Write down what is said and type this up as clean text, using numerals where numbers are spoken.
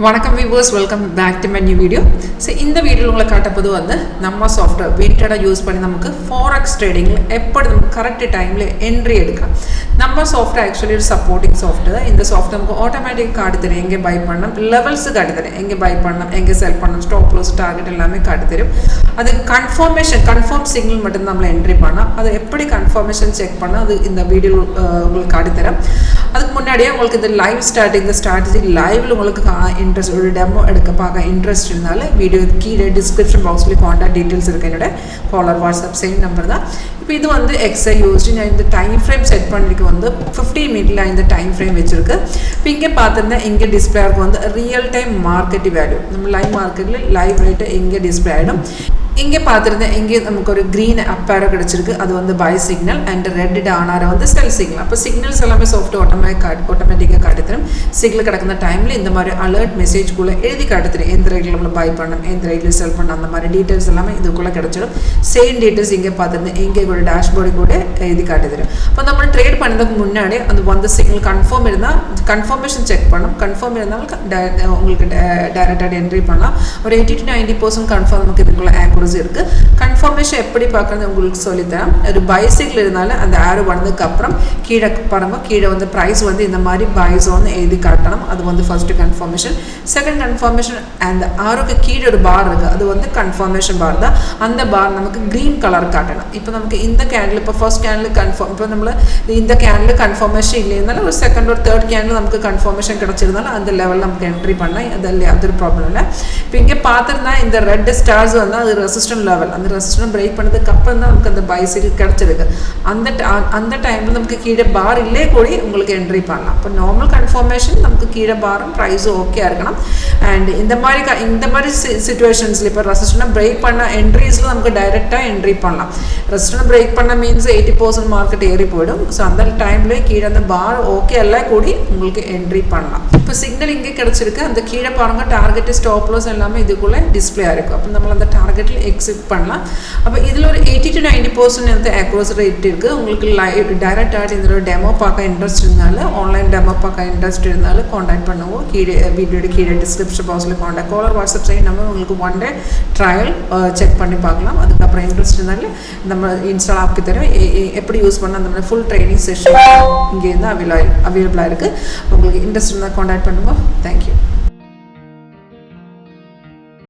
வணக்கம் viewers, welcome back to my new video. So இந்த வீடியோல உங்களுக்கு காட்டப்போது வந்து நம்ம சாஃப்ட்வேர் WinTrader யூஸ் பண்ணி நமக்கு forex trading எப்படி நம்ம கரெக்ட் டைம்ல என்ட்ரி எடுக்கலாம். நம்ம சாஃப்ட்வேர் actually ஒரு சப்போர்ட்டிங் சாஃப்ட்வேர். இந்த சாஃப்ட்வேர் நமக்கு ஆட்டோமேட்டிக் காட்டி தரும், எங்க பை பண்ணணும், லெவல்ஸ் காட்டி தரும், எங்க பை பண்ணணும், எங்க செல் பண்ணணும், ஸ்டாப் லாஸ் டார்கெட் எல்லாமே காட்டி தரும். அது கன்ஃபர்ம் சிக்னல் மட்டும் நம்மள என்ட்ரி பண்ணா அது எப்படி கன்ஃபர்மேஷன் செக் பண்ணா அது இந்த வீடியோ உங்களுக்கு காட்டி தரேன். அதுக்கு முன்னாடியே உங்களுக்கு இந்த லைவ் ஸ்டார்டிங் இந்த ஸ்ட்ராட்டஜி லைவ்ல உங்களுக்கு இன்ட்ரெஸ்ட் ஒரு டெமோ எடுக்க பார்க்க இன்ட்ரெஸ்ட் இருந்தாலும் வீடியோ கீழே டிஸ்கிரிப்ஷன் பாக்ஸ்ல கான்டாக்ட் டீடைல்ஸ் இருக்கு. என்னோட காலர் வாட்ஸ்அப் சேம் நம்பர் தான். இப்போ இது வந்து 𝐿𝐸 நான் இந்த டைம் ஃப்ரேம் செட் பண்ணிருக்கு வந்து 15 மினிட்ல இந்த டைம் ஃப்ரேம் வச்சிருக்கு. இப்போ இங்கே பார்த்துருந்தா இங்கே டிஸ்பிளே ஆகும் வந்து ரியல் டைம் மார்க்கெட் வேல்யூ. நம்ம லைவ் மார்க்கெட்ல லைவ் ரேட்டு இங்கே டிஸ்பிளே ஆகிடும். இங்கே பார்த்துருந்தேன் இங்கே நமக்கு ஒரு க்ரீன் அப்பேரோ கிடச்சிருக்கு, அது வந்து பை சிக்னல் அண்ட் ரெட் டானாரோ வந்து செல் சிக்னல். அப்போ சிக்னல்ஸ் எல்லாமே சாஃப்ட்வேர் ஆட்டோமேட்டிக்காக காட்டித்தரும். சிக்னல் கிடക്കുന്ന டைமில் இந்த மாதிரி அலர்ட் மெசேஜ்குள்ளே எழுதி காட்டுத்தரும், எந்த ரேட்டில் நம்ம பை பண்ணணும், எந்த ரேட்டில் செல் பண்ணணும், அந்த மாதிரி டீட்டெயில்ஸ் எல்லாமே இதுக்குள்ளே கிடச்சிடும். சேம் டீட்டெயில்ஸ் இங்கே பார்த்துருந்தேன் இங்கே கூட டேஷ்போர்டு கூட எழுதி காட்டுத்தரும். அப்போ நம்ம ட்ரேட் பண்ணதுக்கு முன்னாடி அது வந்து சிக்னல் கன்ஃபார்ம் இருந்தால் கன்ஃபர்மேஷன் செக் பண்ணணும். கன்ஃபார்ம் இருந்தாலும் உங்களுக்கு டைரெக்டாக என்ட்ரி பண்ணலாம். ஒரு 80 to 90% கன்ஃபார்ம் நமக்கு இதுக்குள்ளே இருக்கு. கன்ஃபர்மேஷன் எப்படி பார்க்கறது உங்களுக்கு சொல்லித்தரேன். ஒரு பைசிக்கிள் இருந்தாலும் அந்த ஆரோ வந்ததுக்கு அப்புறம் கீழே பாருங்க, கீழே வந்து பிரைஸ் வந்து இந்த மாதிரி பைஸ் வந்து எழுதி காட்டணும். அது வந்து ஃபர்ஸ்ட் கன்ஃபர்மேஷன். செகண்ட் கன்ஃபர்மேஷன் அந்த ஆரோக்கு கீழே ஒரு பார் இருக்கு, அது வந்து கன்ஃபர்மேஷன் பார் தான். அந்த பார் நமக்கு கிரீன் கலர் காட்டணும். இப்போ நமக்கு இந்த கேண்டில் இப்போ ஃபர்ஸ்ட் கேண்டில் கன்ஃபார்ம், இப்போ நம்மள இந்த கேண்டில் கன்ஃபர்மேஷன் இல்லைனாலும் ஒரு செகண்ட் ஒரு தேர்ட் கேண்டில் நமக்கு கன்ஃபர்மேஷன் கிடைச்சிருந்தாலும் அந்த லெவலில் நமக்கு என்ட்ரி பண்ணலாம். அது ஒரு ப்ராப்ளம் இல்லை. இப்போ இங்கே பார்த்துருந்தா இந்த ரெட் ஸ்டார்ஸ் வந்து அது ரெசிஸ்டன்ட் லெவல், அந்த ரெசிஸ்டன்ட் பிரேக் பண்ணதுக்கு அப்புறம் தான் நமக்கு அந்த பைசிக்கிள் கிடைச்சிருக்கு. அந்த டைமில் நமக்கு கீழே பார் இல்லே கூட உங்களுக்கு என்ட்ரி பண்ணலாம். இப்போ நார்மல் கன்ஃபர்மேஷன் நமக்கு கீழே பாரும் ப்ரைஸும் ஓகே இருக்கணும். அண்ட் இந்த மாதிரி சிச்சுவேஷன்ஸில் இப்போ ரெசிஸ்டன்ட் பிரேக் பண்ண என்ட்ரிஸில் நமக்கு டைரெக்டாக என்ட்ரி பண்ணலாம். ரெசிஸ்டன்ட் பிரேக் பண்ண மீன்ஸ் 80% மார்க்கெட் ஏறி போயிடும். ஸோ அந்த டைமில் கீழே அந்த பார் ஓகே எல்லாம் கூடி உங்களுக்கு என்ட்ரி பண்ணலாம். இப்போ சிக்னல் இங்கே கிடச்சிருக்கு, அந்த கீழே பாருங்கள் டார்கெட் ஸ்டாப் லாஸ் எல்லாமே இதுக்குள்ளே டிஸ்பிளே ஆகிருக்கும். அப்போ நம்ம அந்த டார்கெட்டில் எக்ஸிட் பண்ணலாம். அப்போ இதில் ஒரு 80 to 90% அக்யூரசி ரேட் இருக்குது. உங்களுக்கு லைவ் டைரெக்டாக இதில் டெமோ பார்க்க இன்ட்ரெஸ்ட் இருந்தாலும் ஆன்லைன் டெமோ பார்க்க இன்ட்ரெஸ்ட் இருந்தாலும் காண்டாக்ட் பண்ணுவோம். கீழே வீடியோட கீழே டிஸ்கிரிப்ஷன் பாக்ஸில் காண்டாக்ட் காலர் வாட்ஸ்அப் சைட் நம்ம உங்களுக்கு 1 day ட்ரையல் செக் பண்ணி பார்க்கலாம். அதுக்கப்புறம் இன்ட்ரெஸ்ட் இருந்தாலும் நம்ம இன்ஸ்டால் ஆக்கி தரோம். எப்படி யூஸ் பண்ண அந்த மாதிரி ஃபுல் ட்ரைனிங் செஷன் இங்கேருந்து அவைலபிளாக இருக்குது. உங்களுக்கு இன்ட்ரெஸ்ட் இருந்தால் காண்டாக்ட் பண்ணுவோம். தேங்க்யூ.